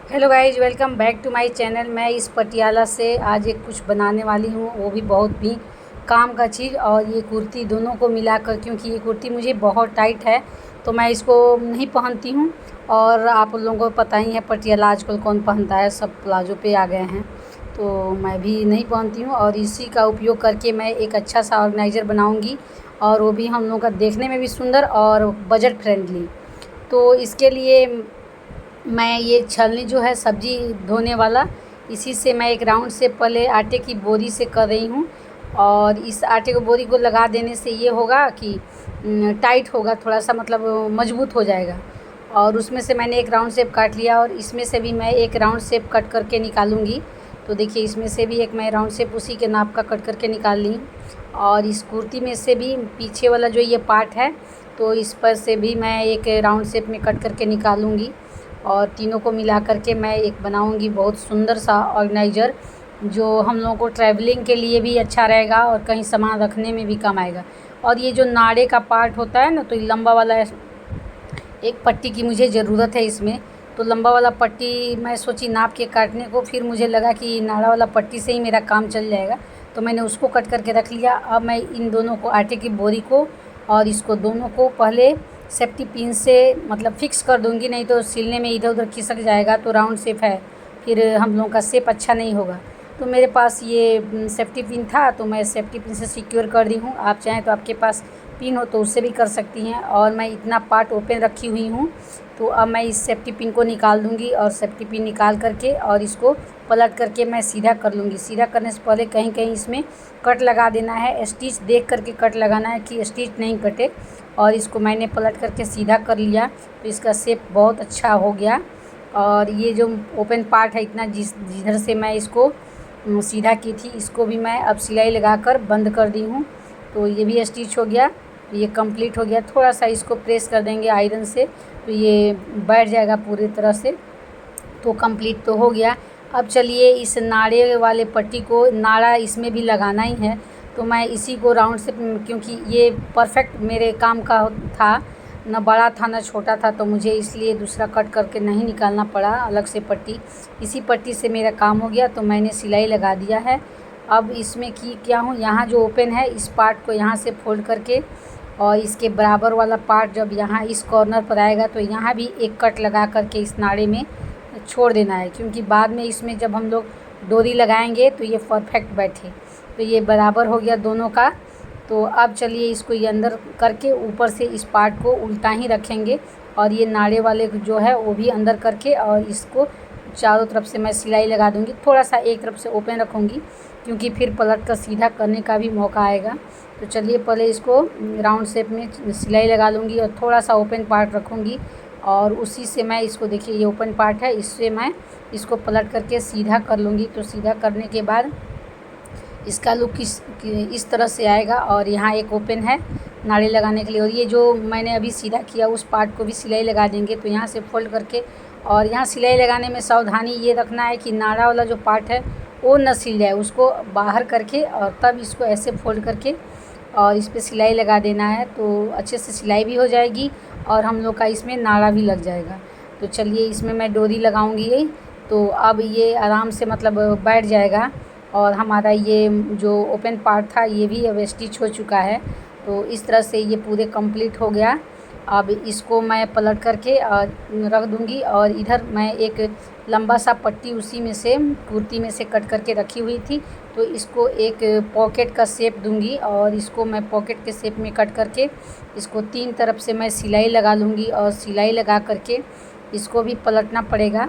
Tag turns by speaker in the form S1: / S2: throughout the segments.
S1: Hello guys, welcome back to my channel. मैं इस पटियाला से आज एक कुछ बनाने वाली हूँ, वो भी बहुत भी काम का चीज़। और ये कुर्ती दोनों को मिलाकर, क्योंकि ये कुर्ती मुझे बहुत टाइट है तो मैं इसको नहीं पहनती हूँ। और आप लोगों को पता ही है पटियाला आजकल कौन पहनता है, सब प्लाजो पे आ गए हैं, तो मैं भी नहीं पहनती हूँ। और इसी का उपयोग करके मैं एक अच्छा सा ऑर्गेनाइज़र बनाऊँगी, और वो भी हम लोगों का देखने में भी सुंदर और बजट फ्रेंडली। तो इसके लिए मैं ये छलनी जो है सब्ज़ी धोने वाला, इसी से मैं एक राउंड से पहले आटे की बोरी से कर रही हूँ। और इस आटे की बोरी को लगा देने से ये होगा कि टाइट होगा, थोड़ा सा मतलब मजबूत हो जाएगा। और उसमें से मैंने एक राउंड शेप काट लिया, और इसमें से भी मैं एक राउंड शेप कट करके निकालूंगी। तो देखिए, इसमें से भी एक मैं राउंड शेप उसी के नाप का कट करके निकाल ली। और इस कुर्ती में से भी पीछे वाला जो ये पार्ट है, तो इस पर से भी मैं एक राउंड शेप में कट करके निकालूंगी। और तीनों को मिला करके मैं एक बनाऊंगी बहुत सुंदर सा ऑर्गेनाइज़र, जो हम लोगों को ट्रैवलिंग के लिए भी अच्छा रहेगा और कहीं सामान रखने में भी काम आएगा। और ये जो नाड़े का पार्ट होता है ना, तो ये लंबा वाला एक पट्टी की मुझे ज़रूरत है इसमें। तो लंबा वाला पट्टी मैं सोची नाप के काटने को, फिर मुझे लगा कि नाड़ा वाला पट्टी से ही मेरा काम चल जाएगा, तो मैंने उसको कट करके रख लिया। अब मैं इन दोनों को, आटे की बोरी को और इसको दोनों को पहले सेफ्टी पिन से मतलब फिक्स कर दूंगी, नहीं तो सिलने में इधर उधर खिसक जाएगा। तो राउंड शेप है, फिर हम लोगों का शेप अच्छा नहीं होगा। तो मेरे पास ये सेफ्टी पिन था, तो मैं सेफ्टी पिन से सिक्योर कर दी हूँ। आप चाहें तो आपके पास पिन हो तो उससे भी कर सकती हैं। और मैं इतना पार्ट ओपन रखी हुई हूँ। तो अब मैं इस सेफ्टी पिन को निकाल दूँगी, और सेफ्टी पिन निकाल करके और इसको पलट करके मैं सीधा कर लूँगी। सीधा करने से पहले कहीं कहीं इसमें कट लगा देना है, स्टिच देख करके कट लगाना है कि स्टिच नहीं कटे। और इसको मैंने पलट करके सीधा कर लिया, तो इसका शेप बहुत अच्छा हो गया। और ये जो ओपन पार्ट है इतना, जिधर से मैं इसको सीधा की थी, इसको भी मैं अब सिलाई लगाकर बंद कर दी हूँ। तो ये भी स्टिच हो गया, तो ये कंप्लीट हो गया। थोड़ा सा इसको प्रेस कर देंगे आयरन से, तो ये बैठ जाएगा पूरी तरह से। तो कंप्लीट तो हो गया। अब चलिए इस नाड़े वाले पट्टी को, नाड़ा इसमें भी लगाना ही है, तो मैं इसी को राउंड से, क्योंकि ये परफेक्ट मेरे काम का था, न बड़ा था न छोटा था, तो मुझे इसलिए दूसरा कट करके नहीं निकालना पड़ा अलग से पट्टी। इसी पट्टी से मेरा काम हो गया, तो मैंने सिलाई लगा दिया है। अब इसमें क्या हूँ, यहाँ जो ओपन है इस पार्ट को यहाँ से फोल्ड करके, और इसके बराबर वाला पार्ट जब यहाँ इस कॉर्नर पर आएगा, तो यहाँ भी एक कट लगा करके इस नाड़े में छोड़ देना है, क्योंकि बाद में इसमें जब हम लोग डोरी लगाएंगे तो ये परफेक्ट बैठे। तो ये बराबर हो गया दोनों का। तो अब चलिए इसको ये अंदर करके ऊपर से इस पार्ट को उल्टा ही रखेंगे, और ये नाड़े वाले जो है वो भी अंदर करके, और इसको चारों तरफ से मैं सिलाई लगा दूंगी। थोड़ा सा एक तरफ से ओपन रखूँगी, क्योंकि फिर पलट कर सीधा करने का भी मौका आएगा। तो चलिए पहले इसको राउंड शेप में सिलाई लगा लूँगी, और थोड़ा सा ओपन पार्ट रखूँगी, और उसी से मैं इसको, देखिए ये ओपन पार्ट है, इससे मैं इसको पलट करके सीधा कर लूँगी। तो सीधा करने के बाद इसका लुक इस तरह से आएगा। और यहाँ एक ओपन है नाड़े लगाने के लिए, और ये जो मैंने अभी सीधा किया उस पार्ट को भी सिलाई लगा देंगे। तो यहाँ से फोल्ड करके, और यहाँ सिलाई लगाने में सावधानी ये रखना है कि नाड़ा वाला जो पार्ट है वो न सिल जाए, उसको बाहर करके और तब इसको ऐसे फोल्ड करके और इस पर सिलाई लगा देना है। तो अच्छे से सिलाई भी हो जाएगी, और हम लोग का इसमें नाड़ा भी लग जाएगा। तो चलिए इसमें मैं डोरी लगाऊंगी, तो अब ये आराम से मतलब बैठ जाएगा। और हमारा ये जो ओपन पार्ट था ये भी अब स्टिच हो चुका है। तो इस तरह से ये पूरे कंप्लीट हो गया। अब इसको मैं पलट करके रख दूंगी, और इधर मैं एक लंबा सा पट्टी उसी में से, कुर्ती में से कट करके रखी हुई थी, तो इसको एक पॉकेट का शेप दूंगी, और इसको मैं पॉकेट के शेप में कट करके इसको तीन तरफ से मैं सिलाई लगा लूँगी। और सिलाई लगा करके इसको भी पलटना पड़ेगा,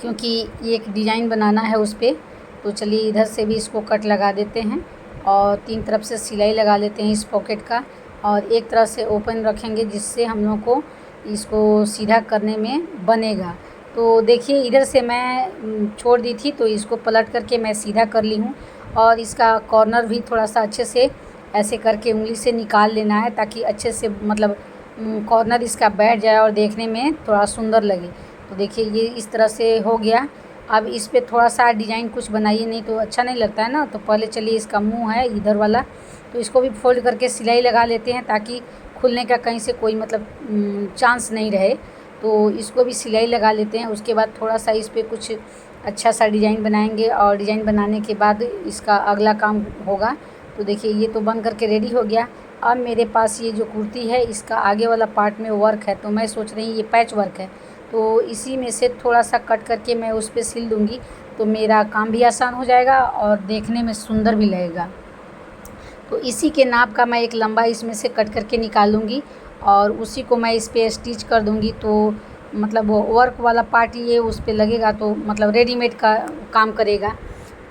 S1: क्योंकि एक डिज़ाइन बनाना है उस पर। तो चलिए इधर से भी इसको कट लगा देते हैं, और तीन तरफ से सिलाई लगा लेते हैं इस पॉकेट का, और एक तरह से ओपन रखेंगे, जिससे हम लोग को इसको सीधा करने में बनेगा। तो देखिए इधर से मैं छोड़ दी थी, तो इसको पलट करके मैं सीधा कर ली हूँ। और इसका कॉर्नर भी थोड़ा सा अच्छे से ऐसे करके उंगली से निकाल लेना है, ताकि अच्छे से मतलब कॉर्नर इसका बैठ जाए और देखने में थोड़ा सुंदर लगे। तो देखिए ये इस तरह से हो गया। अब इस पे थोड़ा सा डिज़ाइन कुछ बनाइए, नहीं तो अच्छा नहीं लगता है ना। तो पहले चलिए इसका मुंह है इधर वाला, तो इसको भी फोल्ड करके सिलाई लगा लेते हैं, ताकि खुलने का कहीं से कोई मतलब चांस नहीं रहे। तो इसको भी सिलाई लगा लेते हैं। उसके बाद थोड़ा सा इस पर कुछ अच्छा सा डिज़ाइन बनाएंगे और डिज़ाइन बनाने के बाद इसका अगला काम होगा। तो देखिए ये तो बन करके रेडी हो गया। अब मेरे पास ये जो कुर्ती है इसका आगे वाला पार्ट में वर्क है, तो मैं सोच रही हूँ ये पैच वर्क है, तो इसी में से थोड़ा सा कट करके मैं उस पर सिल दूँगी, तो मेरा काम भी आसान हो जाएगा और देखने में सुंदर भी लगेगा। तो इसी के नाप का मैं एक लंबा इसमें से कट करके निकालूँगी और उसी को मैं इस पर स्टिच कर दूँगी। तो मतलब वो वर्क वाला पार्ट ये उस पर लगेगा, तो मतलब रेडीमेड का काम करेगा।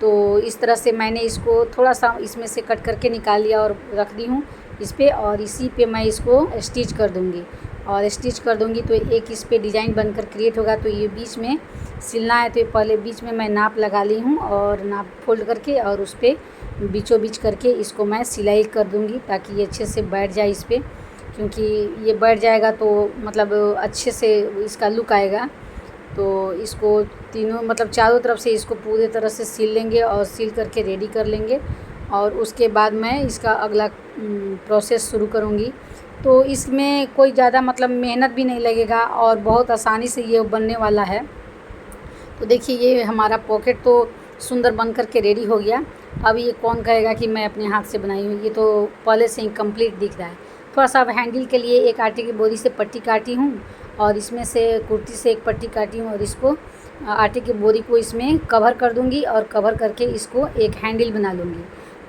S1: तो इस तरह से मैंने इसको थोड़ा सा इसमें से कट करके निकाल लिया और रख दी हूँ इस पर, और इसी पे मैं इसको स्टिच कर दूँगी। और स्टिच कर दूँगी तो एक इस पर डिज़ाइन बनकर क्रिएट होगा। तो ये बीच में सिलना है, तो पहले बीच में मैं नाप लगा ली हूँ और नाप फोल्ड करके और उस पर बीचों बीच करके इसको मैं सिलाई कर दूँगी ताकि ये अच्छे से बैठ जाए इस पर, क्योंकि ये बैठ जाएगा तो मतलब अच्छे से इसका लुक आएगा। तो इसको तीनों मतलब चारों तरफ से इसको पूरी तरह से सिल लेंगे और सिल करके रेडी कर लेंगे, और उसके बाद मैं इसका अगला प्रोसेस शुरू करूँगी। तो इसमें कोई ज़्यादा मतलब मेहनत भी नहीं लगेगा और बहुत आसानी से ये बनने वाला है। तो देखिए ये हमारा पॉकेट तो सुंदर बन करके रेडी हो गया। अब ये कौन कहेगा कि मैं अपने हाथ से बनाई हूँ, ये तो पहले से ही कंप्लीट दिख रहा है। थोड़ा सा अब हैंडल के लिए एक आटे की बोरी से पट्टी काटी हूँ और इसमें से कुर्ती से एक पट्टी काटी हूँ और इसको आटे की बोरी को इसमें कवर कर दूँगी और कवर करके इसको एक हैंडल बना लूँगी।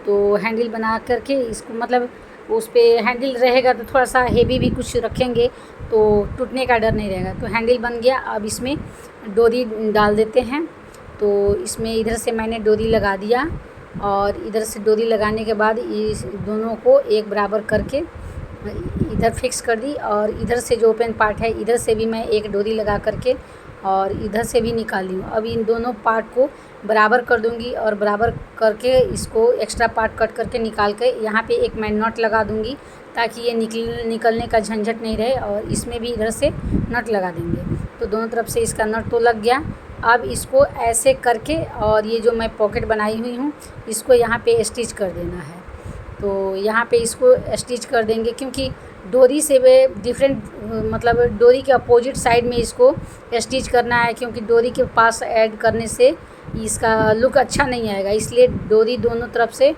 S1: तो हैंडल बना करके इसको मतलब उस पर हैंडल रहेगा तो थोड़ा सा हेवी भी कुछ रखेंगे तो टूटने का डर नहीं रहेगा। तो हैंडल बन गया। अब इसमें डोरी डाल देते हैं। तो इसमें इधर से मैंने डोरी लगा दिया और इधर से डोरी लगाने के बाद इस दोनों को एक बराबर करके इधर फिक्स कर दी, और इधर से जो ओपन पार्ट है इधर से भी मैं एक डोरी लगा करके और इधर से भी निकाल ली हूँ। अब इन दोनों पार्ट को बराबर कर दूँगी और बराबर करके इसको एक्स्ट्रा पार्ट कट करके निकाल के यहाँ पे एक मैं नट लगा दूँगी ताकि ये निकलने का झंझट नहीं रहे, और इसमें भी इधर से नट लगा देंगे। तो दोनों तरफ से इसका नट तो लग गया। अब इसको ऐसे करके और ये जो मैं पॉकेट बनाई हुई हूँ इसको यहाँ पे स्टिच कर देना है। तो यहाँ पे इसको स्टिच कर देंगे, क्योंकि डोरी से वे डिफरेंट मतलब डोरी के अपोजिट साइड में इसको स्टिच करना है, क्योंकि डोरी के पास ऐड करने से इसका लुक अच्छा नहीं आएगा, इसलिए डोरी दोनों तरफ से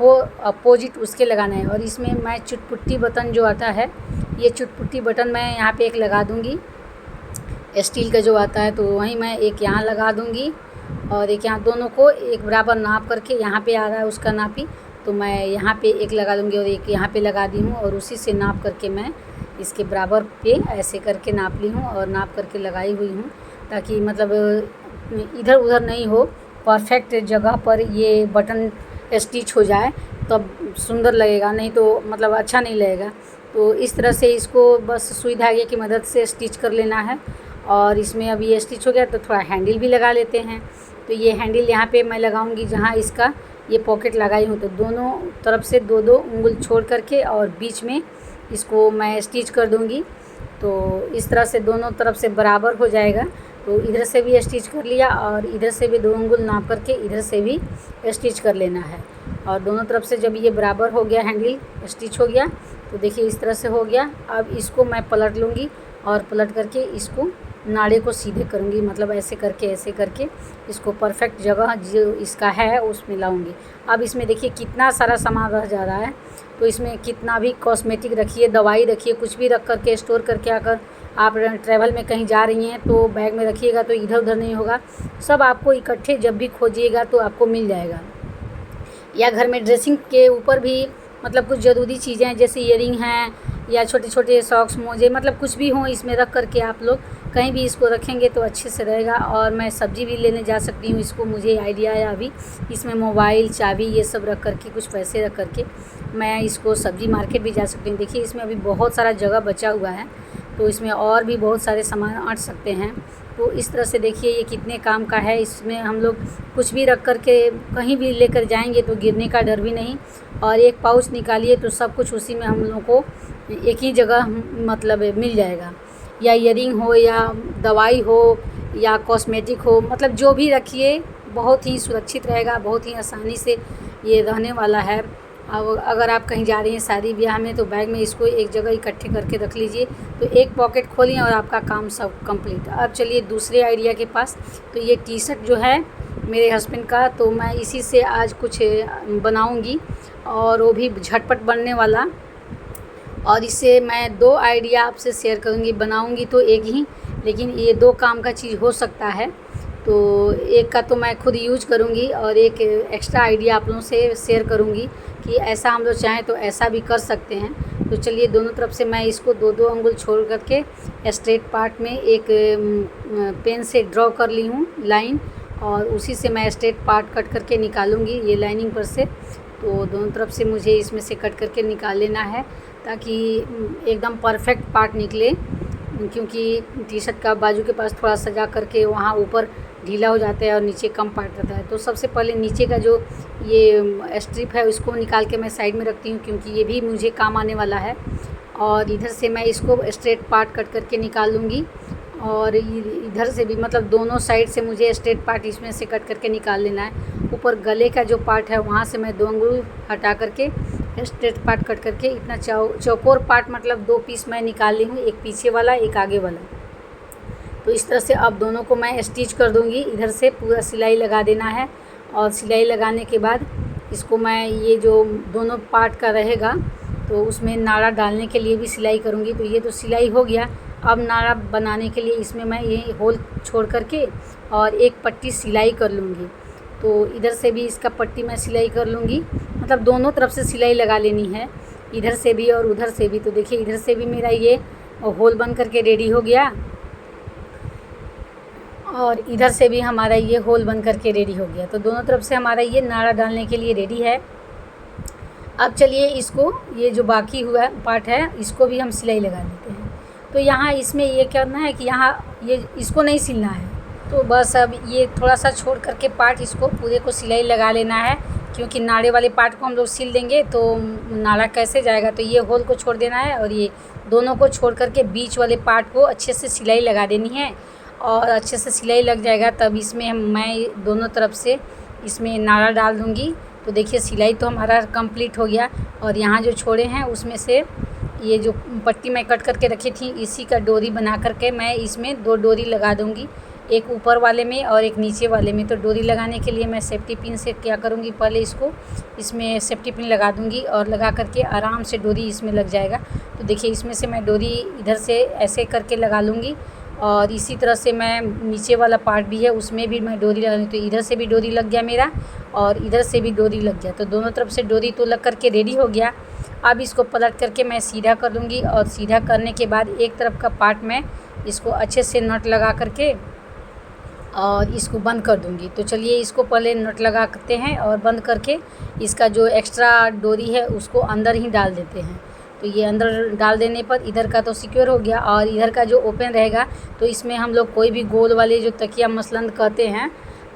S1: वो अपोजिट उसके लगाना है। और इसमें मैं चुटपुट्टी बटन जो आता है, ये चुटपुट्टी बटन मैं यहाँ पे एक लगा दूँगी, स्टील का जो आता है, तो वहीं मैं एक यहाँ लगा दूँगी और एक यहाँ, दोनों को एक बराबर नाप करके यहाँ पे आ रहा है उसका नापी, तो मैं यहाँ पे एक लगा दूँगी और एक यहाँ पे लगा दी हूँ, और उसी से नाप करके मैं इसके बराबर पे ऐसे करके नाप ली हूँ और नाप करके लगाई हुई हूँ, ताकि मतलब इधर उधर नहीं हो, परफेक्ट जगह पर ये बटन स्टिच हो जाए तब सुंदर लगेगा, नहीं तो मतलब अच्छा नहीं लगेगा। तो इस तरह से इसको बस सुई धागे की मदद से स्टिच कर लेना है। और इसमें अब ये स्टिच हो गया तो थोड़ा हैंडल भी लगा लेते हैं। तो ये हैंडल यहाँ पे मैं लगाऊंगी जहाँ इसका ये पॉकेट लगाई हूँ, तो दोनों तरफ से दो दो उंगल छोड़ करके और बीच में इसको मैं स्टिच कर दूँगी। तो इस तरह से दोनों तरफ से बराबर हो जाएगा। तो इधर से भी स्टिच कर लिया और इधर से भी दो उंगल नाप करके इधर से भी स्टिच कर लेना है। और दोनों तरफ से जब ये बराबर हो गया, हैंडल स्टिच हो गया, तो देखिए इस तरह से हो गया। अब इसको मैं पलट लूँगी और पलट करके इसको नाड़े को सीधे करूँगी, मतलब ऐसे करके इसको परफेक्ट जगह जो इसका है उसमें लाऊँगी। अब इसमें देखिए कितना सारा सामान रह जा रहा है, तो इसमें कितना भी कॉस्मेटिक रखिए, दवाई रखिए, कुछ भी रख करके स्टोर करके अगर आप ट्रैवल में कहीं जा रही हैं तो बैग में रखिएगा तो इधर उधर नहीं होगा, सब आपको इकट्ठे जब भी खोजिएगा तो आपको मिल जाएगा। या घर में ड्रेसिंग के ऊपर भी मतलब कुछ ज़रूरी चीज़ें जैसे ईयरिंग हैं या छोटे छोटे सॉक्स मोजे, मतलब कुछ भी हों इसमें रख करके आप लोग कहीं भी इसको रखेंगे तो अच्छे से रहेगा। और मैं सब्ज़ी भी लेने जा सकती हूँ, इसको मुझे आइडिया है अभी, इसमें मोबाइल, चाबी ये सब रख करके, कुछ पैसे रख करके मैं इसको सब्ज़ी मार्केट भी जा सकती हूँ। देखिए इसमें अभी बहुत सारा जगह बचा हुआ है, तो इसमें और भी बहुत सारे सामान अट सकते हैं। तो इस तरह से देखिए ये कितने काम का है, इसमें हम लोग कुछ भी रख करके कहीं भी लेकर जाएंगे तो गिरने का डर भी नहीं। और एक पाउच निकालिए तो सब कुछ उसी में हम लोग को एक ही जगह मतलब मिल जाएगा। या ईयरिंग हो या दवाई हो या कॉस्मेटिक हो, मतलब जो भी रखिए बहुत ही सुरक्षित रहेगा, बहुत ही आसानी से ये रहने वाला है। अब अगर आप कहीं जा रही हैं शादी ब्याह में तो बैग में इसको एक जगह इकट्ठे करके रख लीजिए। तो एक पॉकेट खोलिए और आपका काम सब कंप्लीट। अब चलिए दूसरे आइडिया के पास। तो ये टी शर्ट जो है मेरे हस्बैंड का, तो मैं इसी से आज कुछ बनाऊंगी और वो भी झटपट बनने वाला। और इससे मैं 2 आइडिया आपसे शेयर करूंगी। बनाऊंगी तो एक ही, लेकिन ये 2 काम का चीज़ हो सकता है। तो एक का तो मैं खुद यूज करूंगी और एक एक्स्ट्रा आइडिया आप लोगों से शेयर करूंगी कि ऐसा हम लोग चाहें तो ऐसा भी कर सकते हैं। तो चलिए दोनों तरफ से मैं इसको 2-2 अंगुल छोड़ करके स्ट्रेट पार्ट में एक पेन से ड्रॉ कर ली हूँ लाइन, और उसी से मैं स्ट्रेट पार्ट कट करके निकालूंगी ये लाइनिंग पर से। तो दोनों तरफ से मुझे इसमें से कट करके निकाल लेना है ताकि एकदम परफेक्ट पार्ट निकले, क्योंकि टी शर्ट का बाजू के पास थोड़ा सजा करके वहाँ ऊपर ढीला हो जाता है और नीचे कम पार्ट रहता है। तो सबसे पहले नीचे का जो ये स्ट्रिप है उसको निकाल के मैं साइड में रखती हूँ, क्योंकि ये भी मुझे काम आने वाला है। और इधर से मैं इसको स्ट्रेट पार्ट कट करके निकाल लूँगी, और इधर से भी मतलब दोनों साइड से मुझे स्ट्रेट पार्ट इसमें से कट करके निकाल लेना है। ऊपर गले का जो पार्ट है वहाँ से मैं 2 अंगुल हटा करके स्ट्रेट पार्ट कट करके इतना चौकोर पार्ट मतलब 2 पीस मैं निकाल ली हूँ, एक पीछे वाला एक आगे वाला। तो इस तरह से अब दोनों को मैं स्टिच कर दूँगी। इधर से पूरा सिलाई लगा देना है, और सिलाई लगाने के बाद इसको मैं ये जो दोनों पार्ट का रहेगा तो उसमें नाड़ा डालने के लिए भी सिलाई करूँगी। तो ये तो सिलाई हो गया। अब नाड़ा बनाने के लिए इसमें मैं ये होल छोड़ करके और एक पट्टी सिलाई कर लूँगी। तो इधर से भी इसका पट्टी मैं सिलाई कर लूँगी, मतलब दोनों तरफ से सिलाई लगा लेनी है, इधर से भी और उधर से भी। तो देखिए इधर से भी मेरा ये होल बन करके रेडी हो गया, और इधर से भी हमारा ये होल बन करके रेडी हो गया। तो दोनों तरफ से हमारा ये नाड़ा डालने के लिए रेडी है। अब चलिए इसको, ये जो बाकी हुआ पार्ट है इसको भी हम सिलाई लगा देते हैं। तो यहाँ इसमें ये करना है कि यहाँ ये इसको नहीं सिलना है, तो बस अब ये थोड़ा सा छोड़ करके पार्ट इसको पूरे को सिलाई लगा लेना है, क्योंकि नाड़े वाले पार्ट को हम लोग सिल देंगे तो नाड़ा कैसे जाएगा। तो ये होल को छोड़ देना है और ये दोनों को छोड़ करके बीच वाले पार्ट को अच्छे से सिलाई लगा देनी है। और अच्छे से सिलाई लग जाएगा तब इसमें मैं दोनों तरफ से इसमें नाड़ा डाल दूँगी। तो देखिए सिलाई तो हमारा कंप्लीट हो गया, और यहाँ जो छोड़े हैं उसमें से ये जो पट्टी मैं कट करके रखी थी इसी का डोरी बना करके मैं इसमें 2 डोरी लगा दूँगी, एक ऊपर वाले में और एक नीचे वाले में। तो डोरी लगाने के लिए मैं सेफ्टी पिन से क्या करूँगी, पहले इसको इसमें सेफ्टी पिन लगा दूँगी और लगा करके आराम से डोरी इसमें लग जाएगा। तो देखिए इसमें से मैं डोरी इधर से ऐसे करके लगा लूँगी, और इसी तरह से मैं नीचे वाला पार्ट भी है उसमें भी मैं डोरी लगा लूँगी। तो इधर से भी डोरी लग गया मेरा, और इधर से भी डोरी लग गया। तो दोनों तरफ से डोरी तो लग करके रेडी हो गया। अब इसको पलट करके मैं सीधा कर लूँगी, और सीधा करने के बाद एक तरफ का पार्ट में इसको अच्छे से नट लगा करके और इसको बंद कर दूँगी। तो चलिए इसको पहले नट लगाते हैं और बंद करके इसका जो एक्स्ट्रा डोरी है उसको अंदर ही डाल देते हैं। तो ये अंदर डाल देने पर इधर का तो सिक्योर हो गया, और इधर का जो ओपन रहेगा तो इसमें हम लोग कोई भी गोल वाले जो तकिया मसलन कहते हैं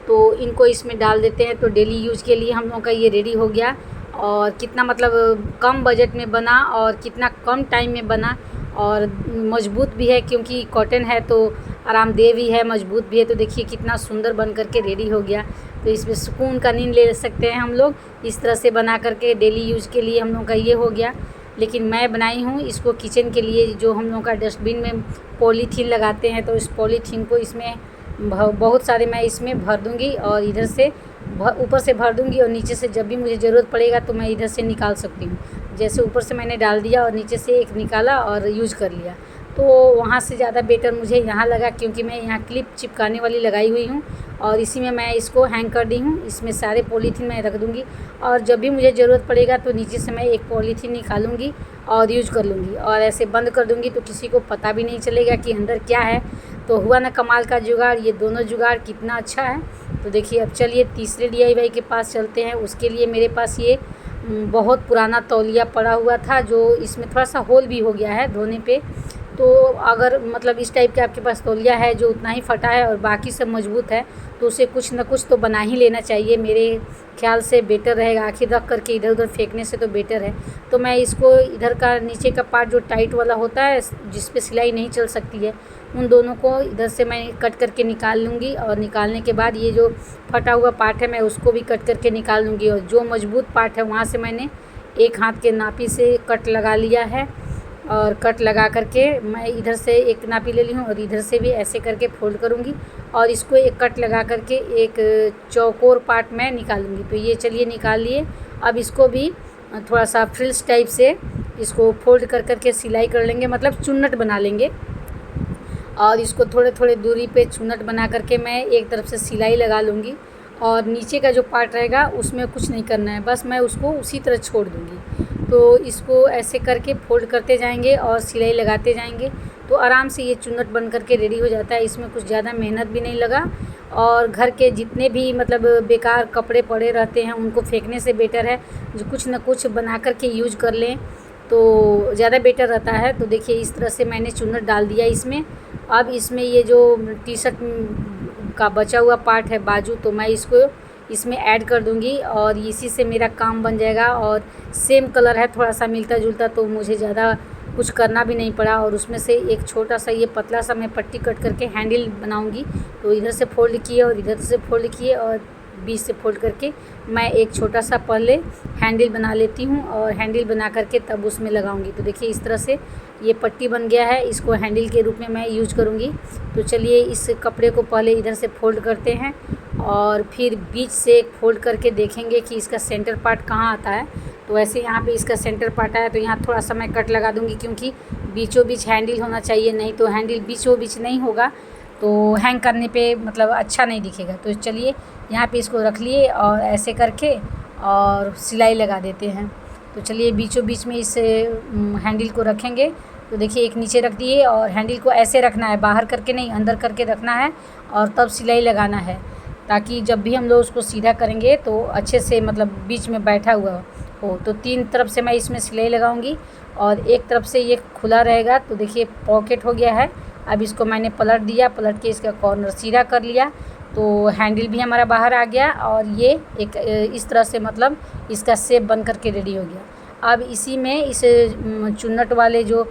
S1: तो इनको इसमें डाल देते हैं। तो डेली यूज़ के लिए हम लोगों का ये रेडी हो गया। और कितना मतलब कम बजट में बना और कितना कम टाइम में बना, और मजबूत भी है क्योंकि कॉटन है तो आरामदेह भी है, मजबूत भी है। तो देखिए कितना सुंदर बन करके रेडी हो गया। तो इसमें सुकून का नींद ले सकते हैं हम लोग। इस तरह से बना करके डेली यूज़ के लिए हम लोग का ये हो गया। लेकिन मैं बनाई हूँ इसको किचन के लिए, जो हम लोग का डस्टबिन में पॉलीथीन लगाते हैं, तो इस पॉलीथीन को इसमें बहुत सारे मैं इसमें भर दूँगी, और इधर से ऊपर से भर दूँगी, और नीचे से जब भी मुझे ज़रूरत पड़ेगा तो मैं इधर से निकाल सकती हूँ। जैसे ऊपर से मैंने डाल दिया और नीचे से एक निकाला और यूज़ कर लिया। तो वहाँ से ज़्यादा बेटर मुझे यहाँ लगा, क्योंकि मैं यहाँ क्लिप चिपकाने वाली लगाई हुई हूँ, और इसी में मैं इसको हैंग कर दी हूँ। इसमें सारे पॉलीथीन मैं रख दूँगी, और जब भी मुझे ज़रूरत पड़ेगा तो नीचे से मैं एक पॉलीथीन निकालूँगी और यूज कर लूँगी, और ऐसे बंद कर दूँगी तो किसी को पता भी नहीं चलेगा कि अंदर क्या है। तो हुआ ना कमाल का जुगाड़। ये दोनों जुगाड़ कितना अच्छा है। तो देखिए अब चलिए तीसरे DIY के पास चलते हैं। उसके लिए मेरे पास ये बहुत पुराना तौलिया पड़ा हुआ था, जो इसमें थोड़ा सा होल भी हो गया है धोने पे। तो अगर मतलब इस टाइप के आपके पास तौलिया है जो उतना ही फटा है और बाकी सब मजबूत है, तो उसे कुछ ना कुछ तो बना ही लेना चाहिए। मेरे ख्याल से बेटर रहेगा, आखिर रख करके इधर उधर फेंकने से तो बेटर है। तो मैं इसको इधर का नीचे का पार्ट जो टाइट वाला होता है जिस पे सिलाई नहीं चल सकती है, उन दोनों को इधर से मैं कट करके निकाल लूँगी, और निकालने के बाद ये जो फटा हुआ पार्ट है मैं उसको भी कट करके निकाल लूँगी, और जो मजबूत पार्ट है वहाँ से मैंने एक हाथ के नापी से कट लगा लिया है और कट लगा करके मैं इधर से एक नापी ले ली हूँ और इधर से भी ऐसे करके फोल्ड करूँगी और इसको एक कट लगा करके एक चौकोर पार्ट में निकालूँगी। तो ये चलिए निकाल लिए। अब इसको भी थोड़ा सा फ्रिल्स टाइप से इसको फोल्ड कर करके सिलाई कर लेंगे, मतलब चुन्नट बना लेंगे। और इसको थोड़े थोड़े दूरी पे चुन्नट बना करके मैं एक तरफ से सिलाई लगा लूँगी और नीचे का जो पार्ट रहेगा उसमें कुछ नहीं करना है, बस मैं उसको उसी तरह छोड़ दूँगी। तो इसको ऐसे करके फोल्ड करते जाएंगे और सिलाई लगाते जाएंगे तो आराम से ये चुन्नट बन करके रेडी हो जाता है। इसमें कुछ ज़्यादा मेहनत भी नहीं लगा और घर के जितने भी मतलब बेकार कपड़े पड़े रहते हैं उनको फेंकने से बेटर है जो कुछ न कुछ बना कर के यूज कर लें तो ज़्यादा बेटर रहता है। तो देखिए इस तरह से मैंने चुन्नट डाल दिया इसमें। अब इसमें ये जो टी शर्ट का बचा हुआ पार्ट है बाजू, तो मैं इसको इसमें ऐड कर दूंगी और इसी से मेरा काम बन जाएगा। और सेम कलर है, थोड़ा सा मिलता जुलता, तो मुझे ज़्यादा कुछ करना भी नहीं पड़ा। और उसमें से एक छोटा सा ये पतला सा मैं पट्टी कट करके हैंडल बनाऊंगी। तो इधर से फोल्ड किए और इधर से फोल्ड किए और बीच से फोल्ड करके मैं एक छोटा सा पहले हैंडल बना लेती हूँ और हैंडल बना करके तब उसमें लगाऊंगी। तो देखिए इस तरह से ये पट्टी बन गया है, इसको हैंडल के रूप में मैं यूज करूँगी। तो चलिए इस कपड़े को पहले इधर से फोल्ड करते हैं और फिर बीच से फोल्ड करके देखेंगे कि इसका सेंटर पार्ट कहाँ आता है। तो वैसे यहाँ पे इसका सेंटर पार्ट आया तो यहाँ थोड़ा सा मैं कट लगा दूँगी क्योंकि बीचों बीच हैंडल होना चाहिए, नहीं तो हैंडल बीचों बीच नहीं होगा तो हैंग करने पे मतलब अच्छा नहीं दिखेगा। तो चलिए यहाँ पे इसको रख लिए और ऐसे करके और सिलाई लगा देते हैं। तो चलिए बीचों बीच में इस हैंडल को रखेंगे। तो देखिए एक नीचे रख दिए और हैंडल को ऐसे रखना है, बाहर करके नहीं अंदर करके रखना है और तब सिलाई लगाना है ताकि जब भी हम लोग उसको सीधा करेंगे तो अच्छे से मतलब बीच में बैठा हुआ हो। तो 3 तरफ से मैं इसमें सिलाई लगाऊंगी और एक तरफ से ये खुला रहेगा। तो देखिए पॉकेट हो गया है। अब इसको मैंने पलट दिया, पलट के इसका कॉर्नर सीधा कर लिया तो हैंडल भी हमारा बाहर आ गया और ये एक इस तरह से मतलब इसका शेप बन करके रेडी हो गया। अब इसी में इस चुन्नट वाले जो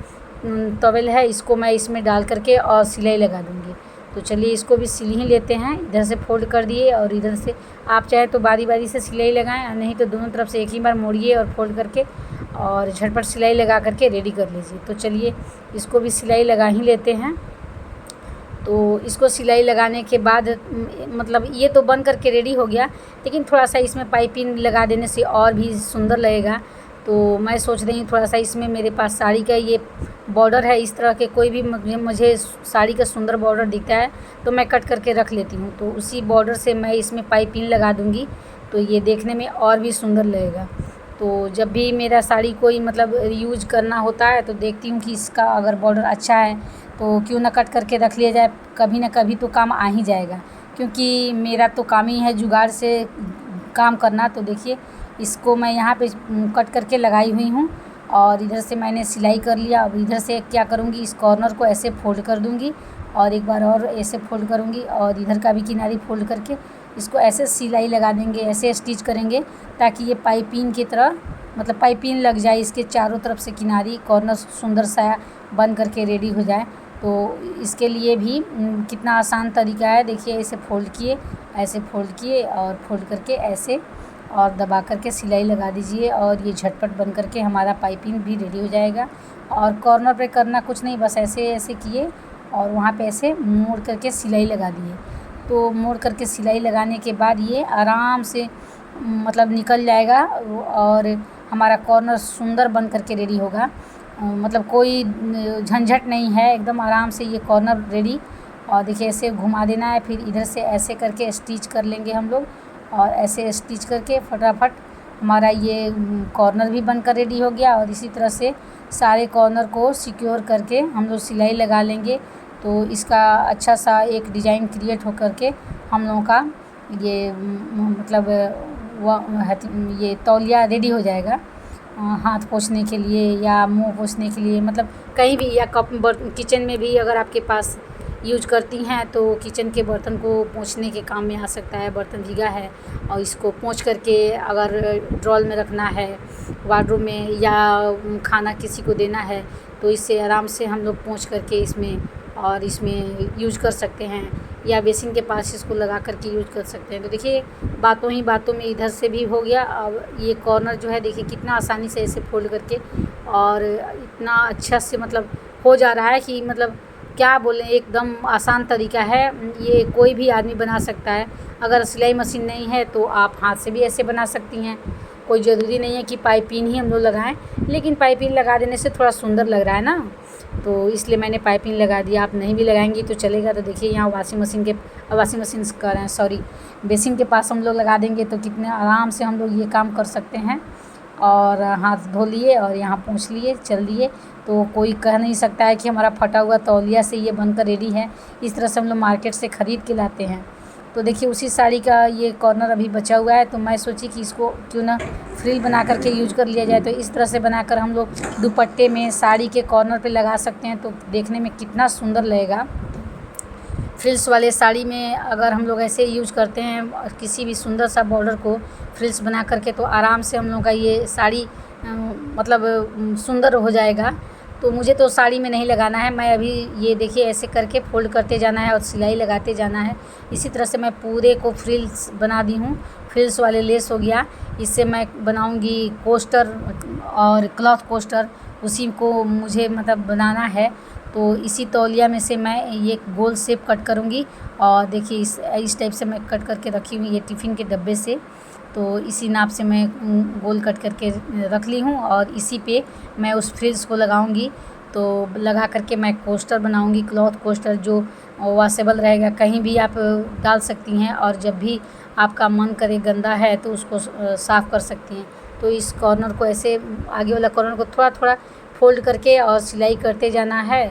S1: टॉवेल है इसको मैं इसमें डाल करके और सिलाई लगा दूँगी। तो चलिए इसको भी सिल ही लेते हैं। इधर से फोल्ड कर दिए और इधर से आप चाहे तो बारी बारी से सिलाई लगाएं, नहीं तो दोनों तरफ से एक ही बार मोड़िए और फोल्ड करके और झटपट सिलाई लगा करके रेडी कर लीजिए। तो चलिए इसको भी सिलाई लगा ही लेते हैं। तो इसको सिलाई लगाने के बाद मतलब ये तो बन करके रेडी हो गया, लेकिन थोड़ा सा इसमें पाइपिंग लगा देने से और भी सुंदर लगेगा। तो मैं सोच रही हूँ थोड़ा सा इसमें मेरे पास साड़ी का ये बॉर्डर है, इस तरह के कोई भी मुझे साड़ी का सुंदर बॉर्डर दिखता है तो मैं कट करके रख लेती हूँ। तो उसी बॉर्डर से मैं इसमें पाइपिंग लगा दूँगी तो ये देखने में और भी सुंदर लगेगा। तो जब भी मेरा साड़ी कोई मतलब यूज करना होता है तो देखती हूँ कि इसका अगर बॉर्डर अच्छा है तो क्यों ना कट करके रख लिया जाए, कभी ना कभी तो काम आ ही जाएगा क्योंकि मेरा तो काम ही है जुगाड़ से काम करना। तो देखिए इसको मैं यहाँ पे कट करके लगाई हुई हूँ और इधर से मैंने सिलाई कर लिया। अब इधर से क्या करूँगी, इस कॉर्नर को ऐसे फोल्ड कर दूँगी और एक बार और ऐसे फोल्ड करूँगी और इधर का भी किनारी फोल्ड करके इसको ऐसे सिलाई लगा देंगे, ऐसे स्टिच करेंगे ताकि ये पाइपिंग की तरह मतलब पाइपिंग लग जाए इसके चारों तरफ से किनारी, कॉर्नर सुंदर सा बन करके रेडी हो जाए। तो इसके लिए भी कितना आसान तरीका है। देखिए ऐसे फोल्ड किए, ऐसे फोल्ड किए और फोल्ड करके ऐसे और दबा करके सिलाई लगा दीजिए और ये झटपट बन करके हमारा पाइपिंग भी रेडी हो जाएगा। और कॉर्नर पे करना कुछ नहीं, बस ऐसे ऐसे किए और वहाँ पे ऐसे मोड़ करके सिलाई लगा दिए। तो मोड़ करके सिलाई लगाने के बाद ये आराम से मतलब निकल जाएगा और हमारा कॉर्नर सुंदर बन करके रेडी होगा। मतलब कोई झंझट नहीं है, एकदम आराम से ये कॉर्नर रेडी। और देखिए ऐसे घुमा देना है, फिर इधर से ऐसे करके स्टिच कर लेंगे हम लोग और ऐसे स्टिच करके फटाफट हमारा ये कॉर्नर भी बनकर रेडी हो गया। और इसी तरह से सारे कॉर्नर को सिक्योर करके हम लोग सिलाई लगा लेंगे तो इसका अच्छा सा एक डिज़ाइन क्रिएट हो करके हम लोगों का ये मतलब ये तौलिया रेडी हो जाएगा हाथ पोंछने के लिए या मुंह पोंछने के लिए, मतलब कहीं भी, या किचन में भी अगर आपके पास यूज करती हैं तो किचन के बर्तन को पोंछने के काम में आ सकता है। बर्तन भीगा है और इसको पोंछ करके अगर ड्रॉल में रखना है, वार्डरोब में, या खाना किसी को देना है तो इससे आराम से हम लोग पोंछ करके इसमें यूज कर सकते हैं। या बेसिन के पास इसको लगा कर के यूज कर सकते हैं। तो देखिए बातों ही बातों में इधर से भी हो गया। अब ये कॉर्नर जो है देखिए कितना आसानी से ऐसे फोल्ड करके और इतना अच्छा से मतलब हो जा रहा है कि मतलब क्या बोलें, एकदम आसान तरीका है। ये कोई भी आदमी बना सकता है। अगर सिलाई मशीन नहीं है तो आप हाथ से भी ऐसे बना सकती हैं। कोई ज़रूरी नहीं है कि पाइपिंग ही हम लोग लगाएं, लेकिन पाइपिंग लगा देने से थोड़ा सुंदर लग रहा है ना, तो इसलिए मैंने पाइपिंग लगा दिया। आप नहीं भी लगाएंगी तो चलेगा। तो देखिए यहाँ वाशिंग मशीन कह रहे हैं, सॉरी, बेसिन के पास हम लोग लगा देंगे तो कितने आराम से हम लोग ये काम कर सकते हैं। और हाथ धो लिए और यहाँ पोंछ लिए, चल दिए, तो कोई कह नहीं सकता है कि हमारा फटा हुआ तौलिया से ये बनकर रेडी है। इस तरह से हम लोग मार्केट से ख़रीद के लाते हैं। तो देखिए उसी साड़ी का ये कॉर्नर अभी बचा हुआ है, तो मैं सोची कि इसको क्यों ना फ्रिल बना कर के यूज कर लिया जाए। तो इस तरह से बनाकर हम लोग दुपट्टे में साड़ी के कॉर्नर पे लगा सकते हैं, तो देखने में कितना सुंदर लगेगा। फ्रिल्स वाले साड़ी में अगर हम लोग ऐसे यूज करते हैं किसी भी सुंदर सा बॉर्डर को फ्रिल्स बना करके, तो आराम से हम लोग का ये साड़ी मतलब सुंदर हो जाएगा। तो मुझे तो साड़ी में नहीं लगाना है, मैं अभी ये देखिए ऐसे करके फोल्ड करते जाना है और सिलाई लगाते जाना है। इसी तरह से मैं पूरे को फ्रिल्स बना दी हूँ। फ्रिल्स वाले लेस हो गया, इससे मैं बनाऊँगी कोस्टर और क्लॉथ कोस्टर, उसी को मुझे मतलब बनाना है। तो इसी तौलिया में से मैं ये गोल शेप कट करूँगी और देखिए इस टाइप से मैं कट करके रखी हुई ये टिफ़िन के डब्बे से। तो इसी नाप से मैं गोल कट करके रख ली हूँ और इसी पे मैं उस फ्रिल्स को लगाऊंगी। तो लगा करके मैं कोस्टर बनाऊंगी, क्लॉथ कोस्टर, जो वॉशेबल रहेगा, कहीं भी आप डाल सकती हैं और जब भी आपका मन करे गंदा है तो उसको साफ़ कर सकती हैं। तो इस कॉर्नर को ऐसे आगे वाला कॉर्नर को थोड़ा थोड़ा फोल्ड करके और सिलाई करते जाना है,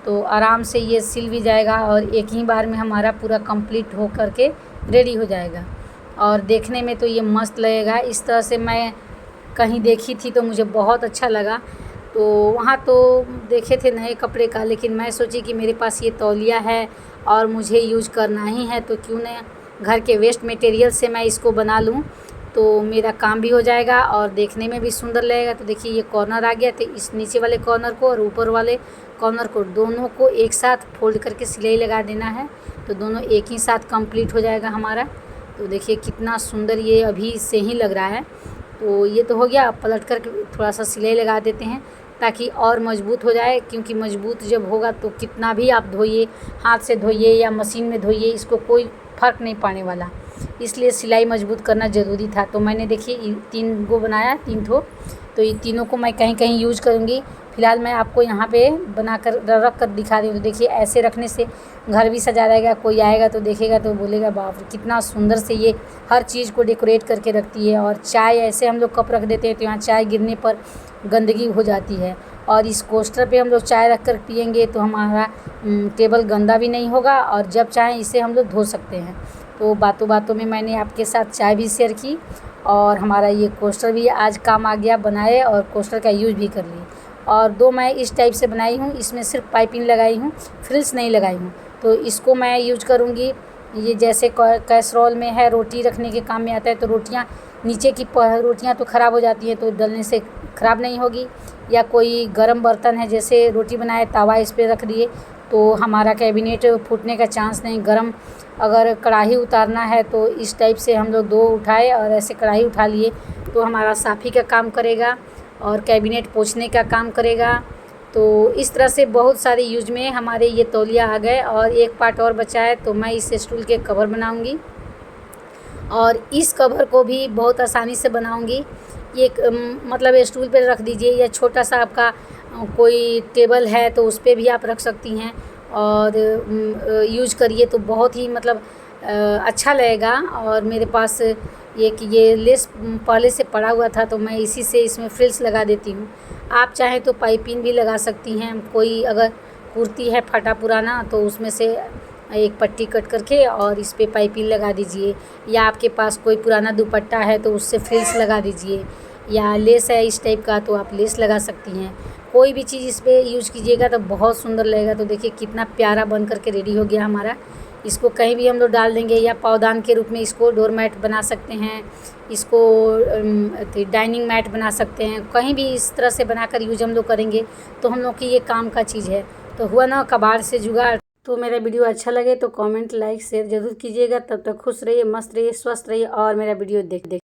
S1: तो आराम से ये सिल भी जाएगा और एक ही बार में हमारा पूरा कंप्लीट हो करके रेडी हो जाएगा। और देखने में तो ये मस्त लगेगा। इस तरह से मैं कहीं देखी थी तो मुझे बहुत अच्छा लगा। तो वहाँ तो देखे थे नए कपड़े का, लेकिन मैं सोची कि मेरे पास ये तौलिया है और मुझे यूज करना ही है, तो क्यों न घर के वेस्ट मटेरियल से मैं इसको बना लूँ, तो मेरा काम भी हो जाएगा और देखने में भी सुंदर लगेगा। तो देखिए ये कॉर्नर आ गया, तो इस नीचे वाले कॉर्नर को और ऊपर वाले कॉर्नर को दोनों को एक साथ फोल्ड करके सिलाई लगा देना है, तो दोनों एक ही साथ कंप्लीट हो जाएगा हमारा। तो देखिए कितना सुंदर ये अभी से ही लग रहा है। तो ये तो हो गया। अब पलट कर थोड़ा सा सिलाई लगा देते हैं ताकि और मज़बूत हो जाए, क्योंकि मज़बूत जब होगा तो कितना भी आप धोइए, हाथ से धोइए या मशीन में धोइए, इसको कोई फ़र्क नहीं पड़ने वाला। इसलिए सिलाई मज़बूत करना ज़रूरी था। तो मैंने देखिए 3 गो बनाया, 3 ठो, तो ये तीनों को मैं कहीं कहीं यूज करूँगी। फ़िलहाल मैं आपको यहाँ पे बना कर रख कर दिखा रही हूँ। तो देखिए ऐसे रखने से घर भी सजा रहेगा, कोई आएगा तो देखेगा तो बोलेगा बाप रे कितना सुंदर से ये हर चीज़ को डेकोरेट करके रखती है। और चाय ऐसे हम लोग कप रख देते हैं तो यहाँ चाय गिरने पर गंदगी हो जाती है, और इस कोस्टर पे हम लोग चाय रख कर पियेंगे तो हमारा टेबल गंदा भी नहीं होगा और जब चाहें इसे हम लोग धो सकते हैं। तो बातों बातों में मैंने आपके साथ चाय भी शेयर की और हमारा ये कोस्टर भी आज काम आ गया बनाए, और कोस्टर का यूज भी कर ली। और 2 मैं इस टाइप से बनाई हूँ, इसमें सिर्फ पाइपिंग लगाई हूँ, फ्रिल्स नहीं लगाई हूँ। तो इसको मैं यूज करूँगी। ये जैसे कैसरोल में है, रोटी रखने के काम में आता है, तो रोटियाँ नीचे की रोटियाँ तो ख़राब हो जाती हैं, तो डलने से ख़राब नहीं होगी। या कोई गरम बर्तन है, जैसे रोटी बनाए तवा इस पर रख दिए तो हमारा कैबिनेट फूटने का चांस नहीं। गरम अगर कढ़ाई उतारना है तो इस टाइप से हम लोग 2 उठाए और ऐसे कढ़ाई उठा लिए तो हमारा साफ़ी का काम करेगा और कैबिनेट पोंछने का काम करेगा। तो इस तरह से बहुत सारे यूज में हमारे ये तौलिया आ गए। और एक पार्ट और बचा है, तो मैं इस स्टूल के कवर बनाऊंगी और इस कवर को भी बहुत आसानी से बनाऊंगी। ये मतलब स्टूल पर रख दीजिए, या छोटा सा आपका कोई टेबल है तो उस पर भी आप रख सकती हैं और यूज करिए तो बहुत ही मतलब अच्छा लगेगा। और मेरे पास ये लेस पहले से पड़ा हुआ था, तो मैं इसी से इसमें फ्रिल्स लगा देती हूँ। आप चाहें तो पाइपिंग भी लगा सकती हैं। कोई अगर कुर्ती है फटा पुराना तो उसमें से एक पट्टी कट करके और इस पे पाइपिंग लगा दीजिए, या आपके पास कोई पुराना दुपट्टा है तो उससे फ्रिल्स लगा दीजिए, या लेस है इस टाइप का तो आप लेस लगा सकती हैं। कोई भी चीज़ इस पर यूज कीजिएगा तो बहुत सुंदर लगेगा। तो देखिए कितना प्यारा बन करके रेडी हो गया हमारा। इसको कहीं भी हम लोग डाल देंगे, या पौधान के रूप में इसको डोर मैट बना सकते हैं, इसको डाइनिंग मैट बना सकते हैं। कहीं भी इस तरह से बनाकर यूज हम लोग करेंगे तो हम लोग की ये काम का चीज़ है। तो हुआ ना कबाड़ से जुगाड़। तो मेरा वीडियो अच्छा लगे तो कमेंट, लाइक, शेयर ज़रूर कीजिएगा। तब तक खुश रहिए, मस्त रहिए, स्वस्थ रहिए और मेरा वीडियो देख